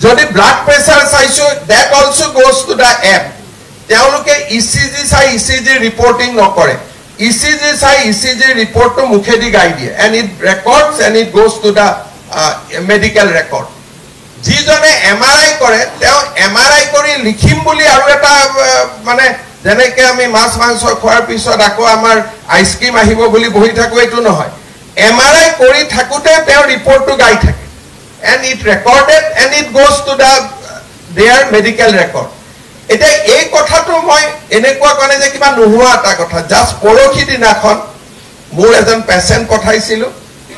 যদি ব্লাড প্ৰেছাৰ চাইছো that also goes to the app তেওঁলোকে ইসিজি চাই ইসিজি ৰিপৰ্টিং নকৰে ইসিজি চাই ইসিজি ৰিপৰ্টটো মুখেদি গাই দিয়ে and it records and it goes to the medical record যিজনে এমআৰআই কৰে তেওঁ এমআৰআই কৰি লিখিম বুলি আৰু এটা মানে যেনেকে আমি মাছ মাংস খোৱাৰ পিছত আকৌ আমাৰ আইসক্ৰীম আহিব বুলি বহি থাকো এটো নহয় এমআৰআই কৰি থাকুতে তেওঁ ৰিপৰ্টটো গাই থাকে and it recorded and it goes to their medical record এটা এই কথাটো মই এনেকুৱা কনে যে কিবা নোহোৱা এটা কথা জাস্ট পৰখি দিনাখন মোৰ এজন পেশেন্ট পঠাইছিল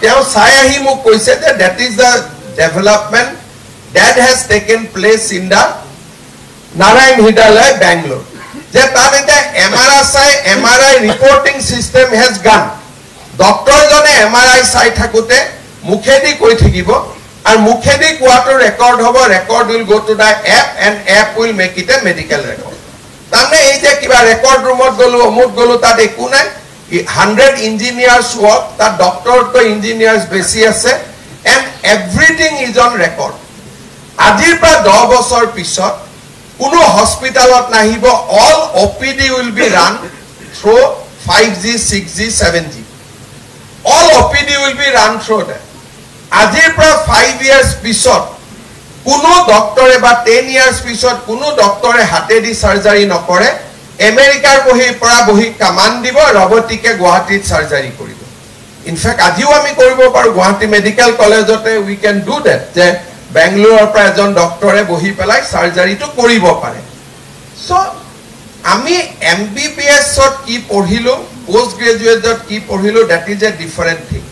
তেওঁ চাই আহি মোক কৈছে যে that is the development that has taken place in the Narayan Hridayalaya Bangalore যে তাত এটা MRI reporting system has gone doctor জনে MRI চাই থাকুতে মুখেদি কৈ থাকিব and mukhedi কোৱাটো ৰেকৰ্ড হ'ব record will go to the app and app will make it a medical record তানে এই যে কিবা ৰেকৰ্ড ৰুমত গলো অমুক গলো তাত একো নাই 100 ইঞ্জিনিয়াৰ্স work তাত ডক্টৰ তো ইঞ্জিনিয়াৰ্স বেছি আছে and everything is on record আজিৰ পৰা 10 বছৰ পিছত কোনো হস্পিটালত নাহিব all OPD will be run through 5G 6G 7G all OPD will be run through that আজিৰ পৰা 5 years পিছত কোনো ডক্টৰে বা 10 years পিছত কোনো ডক্টৰে হাতেদি সাৰ্জাৰি নকৰে আমেৰিকাৰ বহি পৰা বহি কামান দিব ৰবটিকে গুৱাহাটীত সাৰ্জাৰি কৰিব ইনফেক্ট আজিও আমি কৰিব পাৰো গুৱাহাটী মেডিকেল কলেজতে উই ক্যান ডু দ্যাট যে বেংগলোৰৰ পৰা এজন ডক্টৰে বহি পেলাই সাৰ্জাৰীটো কৰিব পাৰে সো আমি এমবিবিএছত কি পঢ়িলো পোষ্ট গ্ৰেজুৱেটত কি পঢ়িলো that is a different thing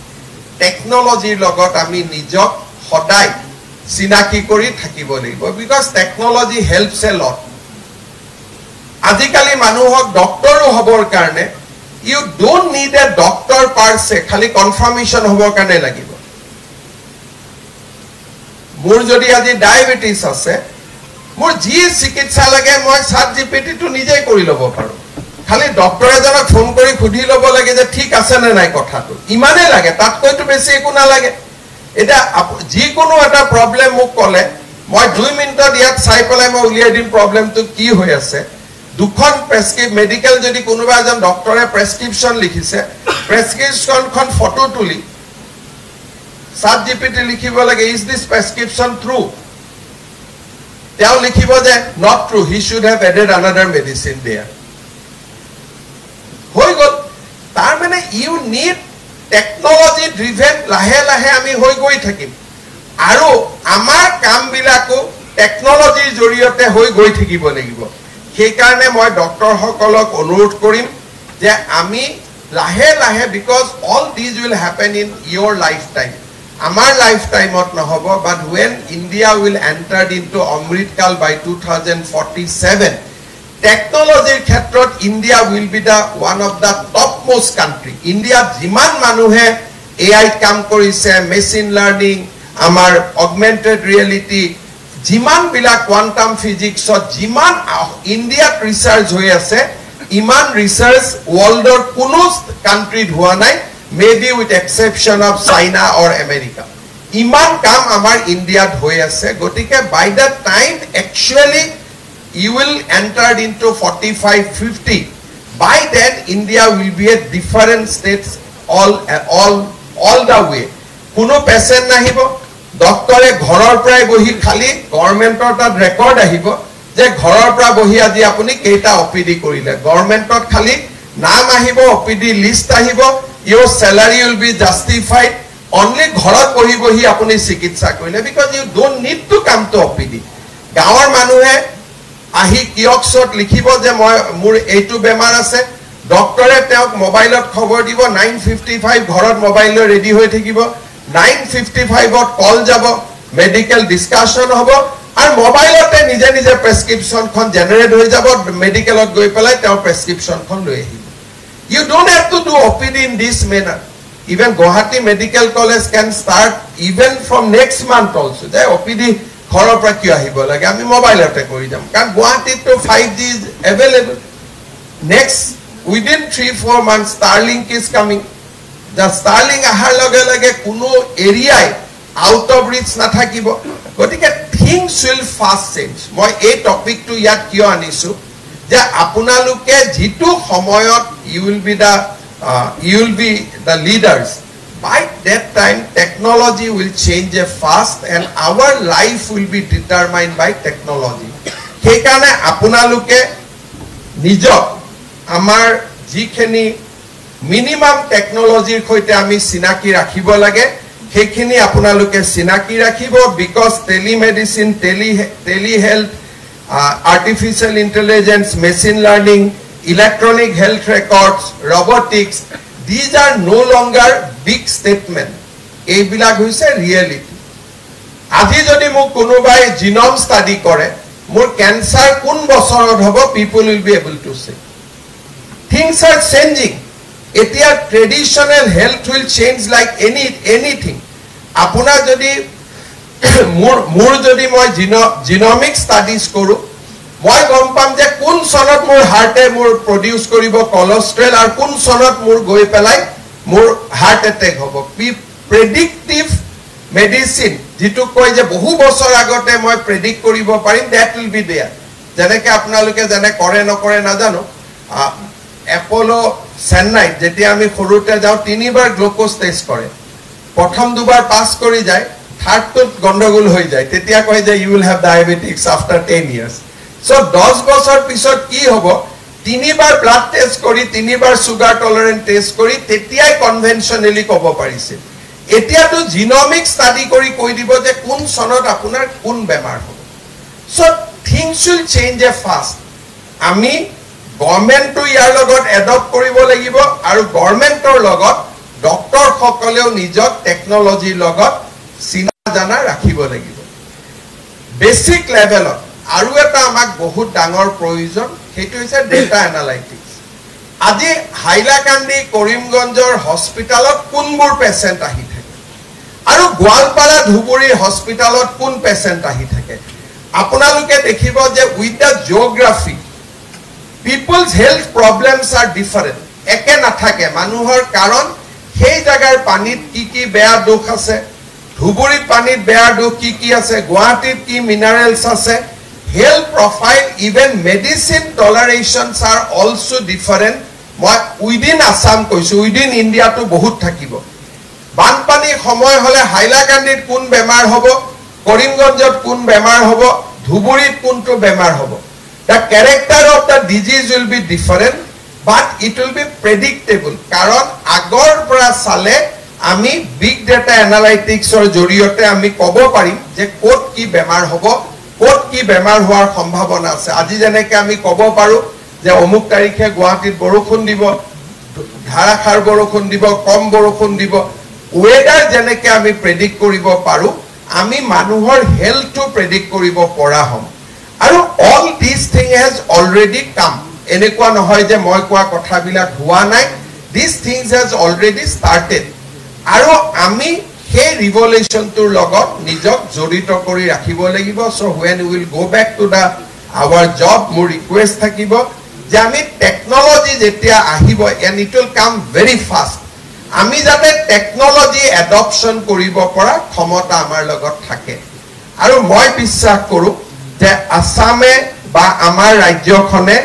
টেকনলজিৰ লগত আমি নিজক সদায় চিনাকি কৰি থাকিব লাগিব because technology helps a lot আজিকালি মানুহক ডক্টৰো হবৰ কাৰণে you don't need a doctor per se খালি কনফাৰ্মেশন হবৰ কাৰণে লাগিব মোৰ যদি আজি ডায়াবেটিস আছে মোৰ যি চিকিৎসা লাগে মই ChatGPT টো নিজেই কৰি লব পাৰো খালি ডক্টৰ এজনক ফোন কৰি খুধি লব লাগে যে ঠিক আছে নে নাই কথাটো ইমানে লাগে তাত কৈতো বেছি একো না লাগে এটা যি কোনো এটা প্ৰবলেম মোক কলে মই 2 মিনিটত ইয়াত চাই পেলাই মই উলিয়াই দিম প্ৰবলেমটো কি হৈ আছে দুখন প্ৰেসক্ৰিপ মেডিকেল যদি কোনোবা এজন ডক্টৰে প্ৰেসক্ৰিপচন লিখিছে প্ৰেসক্ৰিপচনখন ফটো তুলি ChatGPT লিখিব লাগে ইজ দিস প্ৰেসক্ৰিপচন ট্ৰু তেওঁ লিখিব যে not true he should have added another medicine there হৈ গল তাৰ মানে ইউ নিড টেকনলজি ড্ৰিভেন লাহে লাহে আমি হৈ গৈ থাকিম আৰু আমাৰ কাম বিলাকো টেকনলজিৰ জৰিয়তে হৈ গৈ থাকিব লাগিব সেই কাৰণে মই ডক্টৰ সকলক অনুৰোধ কৰিম যে আমি লাহে লাহে because all this will happen in your life time আমাৰ লাইফ টাইমত নহব বাট when India will enter into অমৃতকাল by 2047 টেকনলজিৰ ক্ষেত্ৰত India will be the one of the topmost country India যিমান মানুহে AI কাম কৰিছে মেচিন লাৰ্নিং আমাৰ অগমেন্টেড ৰিয়েলিটি যিমান বিলা কোয়ান্টাম ফিজিক্সত যিমান ইন্ডিয়াত ৰিসাৰ্চ হৈ আছে ইমান ৰিসাৰ্চ ওয়াৰ্ল্ডৰ কোনো কান্ট্ৰি হোৱা নাই maybe with exception of China or America ইমান কাম আমাৰ ইন্ডিয়াত হৈ আছে গতিকে by the time actually you will enter into 45-50 by then India will be a different states all the way কোনো পেশেন্ট নাহিব ডক্টৰে ঘৰৰ পৰাই বহি খালি গভৰ্নমেন্টৰ তাত ৰেকৰ্ড আহিব যে ঘৰৰ পৰা বহি আজি আপুনি কেইটা অপিডি কৰিলে গভৰ্নমেন্টত খালি নাম আহিব অপিডি লিষ্ট আহিব your salary will be justified only ঘৰত বহি বহি আপুনি চিকিৎসা কৰিলে because you don't need to come to OPD গাঁৱৰ মানুহে আহি কিয়ক্সত লিখিব যে মই মোৰ এইটো বেমাৰ আছে ডক্টৰে তেওঁক মোবাইলত খবৰ দিব 9:55 ঘৰত মোবাইল লৈ ৰেডি হৈ থাকিব 9:55 ত কল যাব মেডিকেল ডিসকাশন হ'ব আৰু মোবাইলতে নিজে নিজে প্ৰেসক্ৰিপচনখন জেনাৰেট হৈ যাব মেডিকেলত গৈ পেলাই তেওঁ প্ৰেসক্ৰিপচনখন লৈ আহিব you don't have to do OPD in this manner even Guwahati Medical College can start even from next month also the OPD ঘৰৰ পৰা কি আহিব লাগে আমি মোবাইলতে কৰি যাম কাৰণ গুৱাহাটীত তো 5G is available next within 3-4 months Starlink is coming the Starlink আহাৰ লগে লগে কোনো এৰিয়াই আউট অফ ৰিচ নাথাকিব গতিকে things will fast change মই এই টপিকটো ইয়াত কিয় আনিছো যে আপোনালোকে যেটো সময়ত you will be the leaders by that time technology will change fast and our life will be determined by technology সেই কাৰণে আপোনালোকে নিজক আমাৰ যিখিনি মিনিমাম টেকনলজিৰ সৈতে আমি চিনাকি ৰাখিব লাগে সেইখিনি আপোনালোকে চিনাকি ৰাখিব because telemedicine telehealth artificial intelligence machine learning electronic health records robotics these are no longer big statement এইবিলাক হৈছে reality আজি যদি মোক কোনোবাই জিনোম স্টাডি কৰে মোৰ ক্যান্সাৰ কোন বছৰত হ'ব people will be able to say things are changing এতিয়া traditional health will change like anything আপোনাৰ যদি মোৰ যদি মই জিনোমিক স্টাডিজ কৰো মই গম পাম যে কোন সনত মোৰ হাৰ্টে মোৰ প্ৰডিউস কৰিব কোলেষ্ট্ৰল আৰু কোন সনত মোৰ গৈ পেলাই মোৰ হাৰ্ট এটেক হ'ব প্ৰেডিক্টিভ মেডিসিন যেটো কয় যে বহু বছৰ আগতে মই প্ৰেডিক্ট কৰিব পাৰিম দ্যাট উইল বি দেয়াৰ যেনেকে আপোনালোকে জানে কৰে নকৰে নাজানো এপোলো চেন্নাই যেতিয়া আমি সৰুতে যাও তিনিবাৰ গ্লুকোজ টেষ্ট কৰে প্ৰথম দুবাৰ পাস কৰি যায় থাৰ্ডত গণ্ডগোল হৈ যায় তেতিয়া কয় যে you will have diabetics after 10 years so 10 বছৰ পিছত কি হ'ব তিনিবাৰ ব্লাড টেষ্ট কৰি তিনিবাৰ সুগাৰ টলাৰেন্ট টেষ্ট কৰি তেতিয়াই কনভেনশনালি ক'ব পাৰিছিল এতিয়াতো জিনোমিক ষ্টাডি কৰি কৈ দিব যে কোন সনত আপোনাৰ কোন বেমাৰ হ'ব so things will change a fast আমি গভৰ্নমেণ্টটো ইয়াৰ লগত এডপ্ট কৰিব লাগিব আৰু গভৰ্নমেণ্টৰ লগত ডক্টৰ সকলেও নিজক টেকনলজিৰ লগত চিনা জানা ৰাখিব লাগিব বেসিক লেভেলত আৰু এটা আমাক বহুত ডাঙৰ প্ৰয়োজন সেইটো হৈছে ডেটা এনালাইটিক্স আজি হাইলাকান্দি কৰিমগঞ্জৰ হস্পিটালত কোনবোৰ পেশেন্ট আহি থাকে আৰু গোৱালপাৰা ধুবুৰী হস্পিটালত কোন পেশেন্ট আহি থাকে আপোনালোকে দেখিব যে with the geography people's health problems are different একে নাথাকে মানুহৰ কাৰণ সেই জাগাৰ পানীত কি বেয়া দোষ আছে ধুবুৰীত পানীত বেয়া দোষ কি আছে গুৱাহাটীত কি মিনাৰেলছ আছে health profile even medicine tolerations are also different within Assam কৈছো within India to বহুত থাকিব বানপানী সময় হলে হাইলাকান্দিত কোন বেমাৰ হ'ব কৰিমগঞ্জত কোন বেমাৰ হ'ব ধুবুৰীত কোনটো বেমাৰ হ'ব the character of the disease will be different but it will be predictable karon agor pra sale ami big data analytics or joriote ami kobo parim je kot ki bemar hobo kot ki bemar hoar sambhavona ase aji jeneke ami kobo paru je omuk tarikhe guahatit borokhun dibo dharakhar borokhun dibo kom borokhun dibo weather jeneke ami predict koribo paru ami manuhor health to predict koribo pora hom আৰু all these thing has already come এনেকুৱা নহয় যে মই কোৱা কথাবিলাক হোৱা নাই these things has already started আৰু আমি সেই ৰিভলিউচনটোৰ লগত নিজক জড়িত কৰি ৰাখিব লাগিব so when we will go back to the our job মোৰ ৰিকুৱেষ্ট থাকিব যে আমি টেকনলজি যেতিয়া আহিব and it will come very fast আমি যাতে টেকনলজি এডপশন কৰিব পৰা ক্ষমতা আমাৰ লগত থাকে আৰু মই বিশ্বাস কৰো যে আসামে বা আমাৰ ৰাজ্যখনে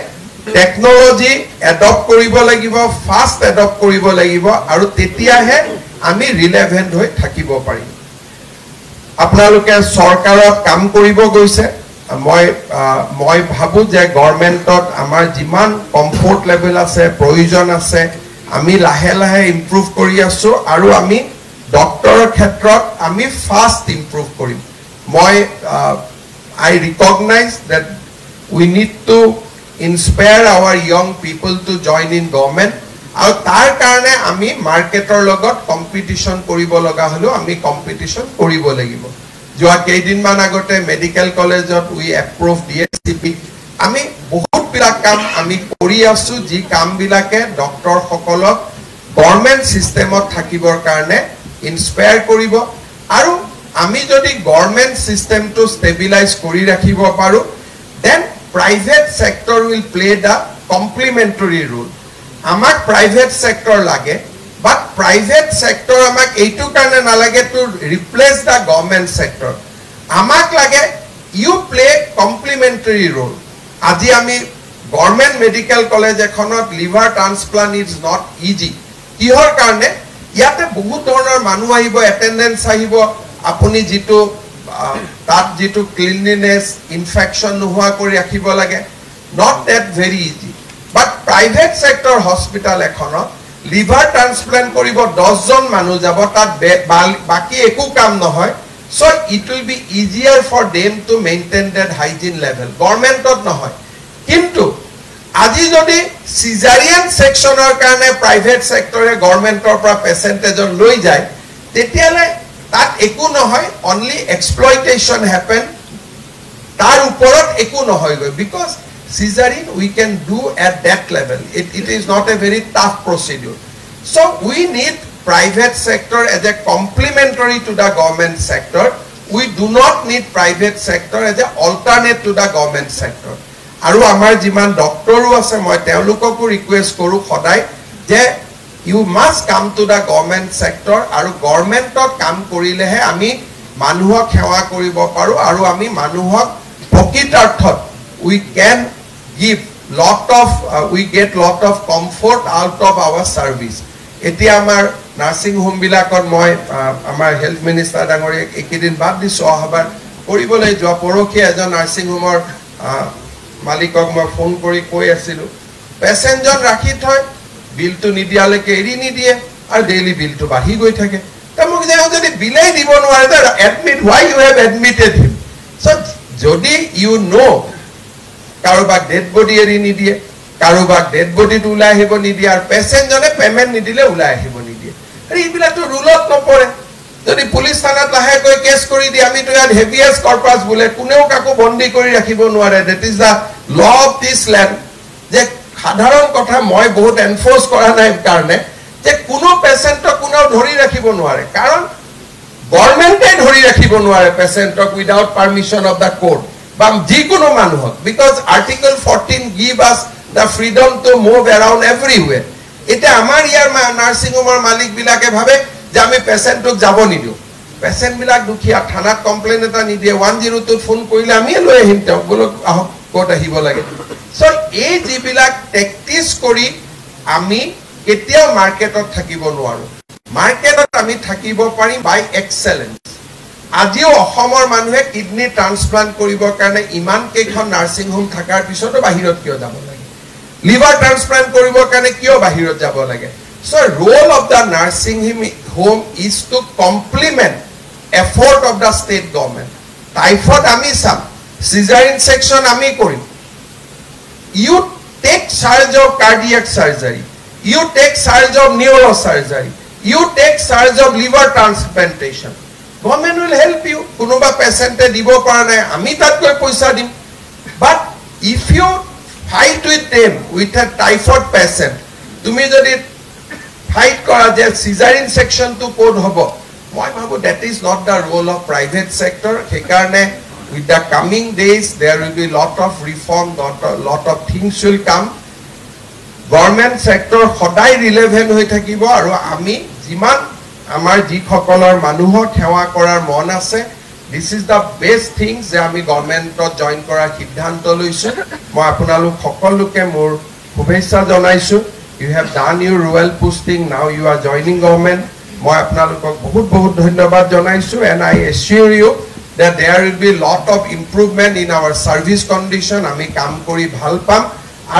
টেকনলজি এডপ্ট কৰিব লাগিব ফাষ্ট এডপ্ট কৰিব লাগিব আৰু তেতিয়াহে আমি ৰিলেভেন্ট হৈ থাকিব পাৰিম আপোনালোকে চৰকাৰত কাম কৰিব গৈছে মই ভাবো যে গভৰ্নমেন্টত আমাৰ যিমান কমফৰ্ট লেভেল আছে প্ৰয়োজন আছে আমি লাহে লাহে ইমপ্ৰুভ কৰি আছো আৰু আমি ডক্টৰৰ ক্ষেত্ৰত আমি ফাষ্ট ইমপ্ৰুভ কৰিম মই I recognize that we need to inspire our young people to join in government আৰু তাৰ কাৰণে আমি মাৰ্কেটৰ লগত কম্পিটিশন কৰিব লগা হলো আমি কম্পিটিশন কৰিব লাগিব যোৱা কেইদিনমান আগতে মেডিকেল কলেজত উই এপ্ৰুভ DSCP আমি বহুত বিলাক কাম আমি কৰি আছো যি কাম বিলাকে ডক্টৰ সকলক গভৰ্নমেন্ট সিস্টেমত থাকিবৰ কাৰণে ইনস্পায়াৰ কৰিব আৰু আমি যদি গভৰ্নমেন্ট সিস্টেম টু ষ্টেবিলাইজ কৰি ৰাখিব পাৰো then private sector will play the complementary role আমাক প্ৰাইভেট সেক্টৰ লাগে বাট প্ৰাইভেট সেক্টৰ আমাক এইটো কাৰণে নালাগে to replace the government sector আমাক লাগে ইউ প্লে কমপ্লিমেন্টাৰী ৰোল আজি আমি গভৰ্নমেন্ট মেডিকেল কলেজ এখনত liver transplant is not easy কিহৰ কাৰণে ইয়াতে বহুত ধৰণৰ মানুহ আহিব এটেন্ডেন্স আহিব আপুনি যেটো তাত যেটো ক্লিনলিনেস ইনফেকশন নোহোৱা কৰি ৰাখিব লাগে not that very easy but private sector hospital এখনত লিভাৰ ট্ৰান্সপ্লান্ট কৰিব 10 জন মানুহ যাব তাত বাকি একো কাম নহয় so it will be easier for them to maintain that hygiene level গভৰ্নমেন্টত নহয় কিন্তু আজি যদি সিজাৰিয়ান সেকশনৰ কাৰণে প্ৰাইভেট সেক্টৰে গভৰ্নমেন্টৰ পৰা পেশেন্টেজন লৈ যায় তেতিয়ালে that একো নহয় only exploitation happen tar uporot ekku nohoy because cesarean we can do at that level it is not a very tough procedure so we need private sector as a complementary to the government sector we do not need private sector as a alternate to the government sector aru amar jiman doctoru ase moi teolukoko request koru khodai je you must come to the government sector aru government ot kam korilehe ami manuhok hewa koribo paru aru ami manuhok prokitarthot we can give we get lot of comfort out of our service etia amar nursing home bilakot moi amar health minister dangori ekidin bad diso habar koribole joa porokhi ejon nursing home or malikok moi phone kori koi asilu পেচেণ্টজন ৰাখি থয় বিলটো নিদিয়ালৈকে এৰি নিদিয়ে আৰু ডেইলি বিলটো বাঢ়ি গৈ থাকে মোক যদি বিলাই দিব নোৱাৰে admit why you have admitted him so যদি you know কাৰোবাক ডেড বডি এৰি নিদিয়ে কাৰোবাক ডেড বডিটো ওলাই আহিব নিদিয়ে আৰু পেচেণ্টজনে পেমেণ্ট নিদিলে ওলাই আহিব নিদিয়ে আৰু এইবিলাকতো ৰুলত নপৰে যদি পুলিচ থানাত লাহেকৈ কেছ কৰি দিয়ে আমিতো ইয়াত হেভিয়েষ্ট কৰ্পাছ বোলে কোনেও কাকো বন্দী কৰি ৰাখিব নোৱাৰে that is the law of this land যে সাধাৰণ কথা মই বহুত এনফোৰ্চ কৰা নাই কাৰণে যে কোনো পেচেণ্টক কোনেও ধৰি ৰাখিব নোৱাৰে কাৰণ গভৰ্ণমেণ্টে ধৰি ৰাখিব নোৱাৰে পেচেণ্টক without permission of the court বা যিকোনো মানুহক because article 14 give us the freedom to move around everywhere এটা আমাৰ ইয়াৰ নাৰ্ছিং হোমৰ মালিকবিলাকে ভাবে যে আমি পেচেণ্টক যাব নিদিওঁ পেচেণ্টবিলাক দুখীয়া থানাত কমপ্লেইন এটা নিদিয়ে 102 ফোন কৰিলে আমি লৈ আহিম তেওঁক বোলক আহক ক'ত আহিব লাগে সো এই যিবিলাক টেকটিক্স কৰি আমি কেতিয়াও মাৰ্কেটত থাকিব নোৱাৰো মাৰ্কেটত আমি থাকিব পাৰিম বাই এক্সেলেন্স আজিও অসমৰ মানুহে কিডনি ট্ৰান্সপ্লান্ট কৰিবৰ কাৰণে ইমান কেইখন নাৰ্ছিং হোম থাকাৰ পিছতো বাহিৰত কিয় যাব লাগে লিভাৰ ট্ৰান্সপ্লান্ট কৰিবৰ কাৰণে কিয় বাহিৰত যাব লাগে so role of the nursing home is to complement effort of the state government typhoid ami sam cesarean section ami korim you take charge of cardiac surgery you take charge of neurosurgery you take charge of liver transplantation government will help you kunoba patient e dibo para nai ami tat koi paisa dim but if you fight with them with a typhoid patient tumi jodi fight kora je cesarean section to code hobo moi bhabu that is not the role of private sector he karone with the coming days there will be lot of reform lot of things will come government sector hodai relevant hoi thakibo aru ami jiman amar ji khokolor manuhok hewa korar mon ase this is the best things je ami government to join korar siddhanto loisu moi apunaluk khokoluke mor shubhechha janaisu you have done your royal posting now you are joining government moi apnalukok bahut dhanyabad janaisu and I assure you that there will be lot of improvement in our service condition ami kam kori bhal pam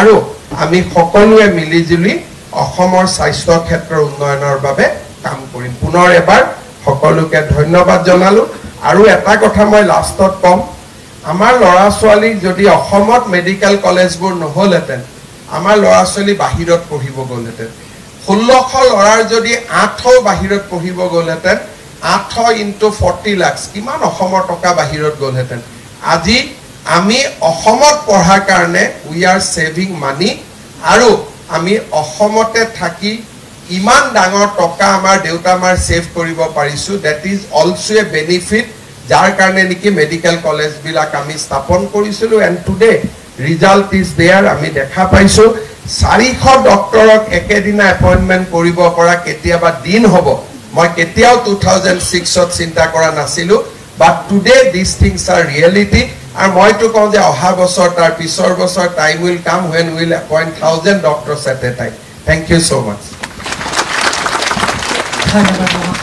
aru ami hokolue mili juli অসমৰ স্বাস্থ্য ক্ষেত্ৰৰ উন্নয়নৰ বাবে কাম কৰিম পুনৰ এবাৰ সকলোকে ধন্যবাদ জনালো আৰু এটা কথা মই লাষ্টত কম আমাৰ লৰা ছোৱালী যদি অসমত মেডিকেল কলেজবোৰ নহলহেতেন আমাৰ লৰা ছোৱালী বাহিৰত পঢ়িব গলহেতেন 1600 লৰাৰ যদি 8 বাহিৰত পঢ়িব গলহেতেন 8 into 40 লাখ কিমান অসমৰ টকা বাহিৰত গলহেতেন আজি আমি অসমত পঢ়াৰ কাৰণে we are saving money আৰু আমি অসমতে থাকি ইমান ডাঙৰ টকা আমাৰ দেউতা মাৰ সেভ কৰিব পাৰিছো that is also a benefit যাৰ কাৰণে নেকি মেডিকেল কলেজ বিলাক আমি স্থাপন কৰিছিলো and today result is there আমি দেখা পাইছো 400 ডক্টৰক একেদিনা এপইন্টমেন্ট কৰিব পৰা কেতিয়াবা দিন হ'ব মই কেতিয়াও 2006 ত চিন্তা কৰা নাছিলো but today these things are reality and মই তো কওঁ যে অহা বছৰ তাৰ পিছৰ বছৰ time will come when we will appoint 1000 doctors at a time thank you so much ধন্যবাদ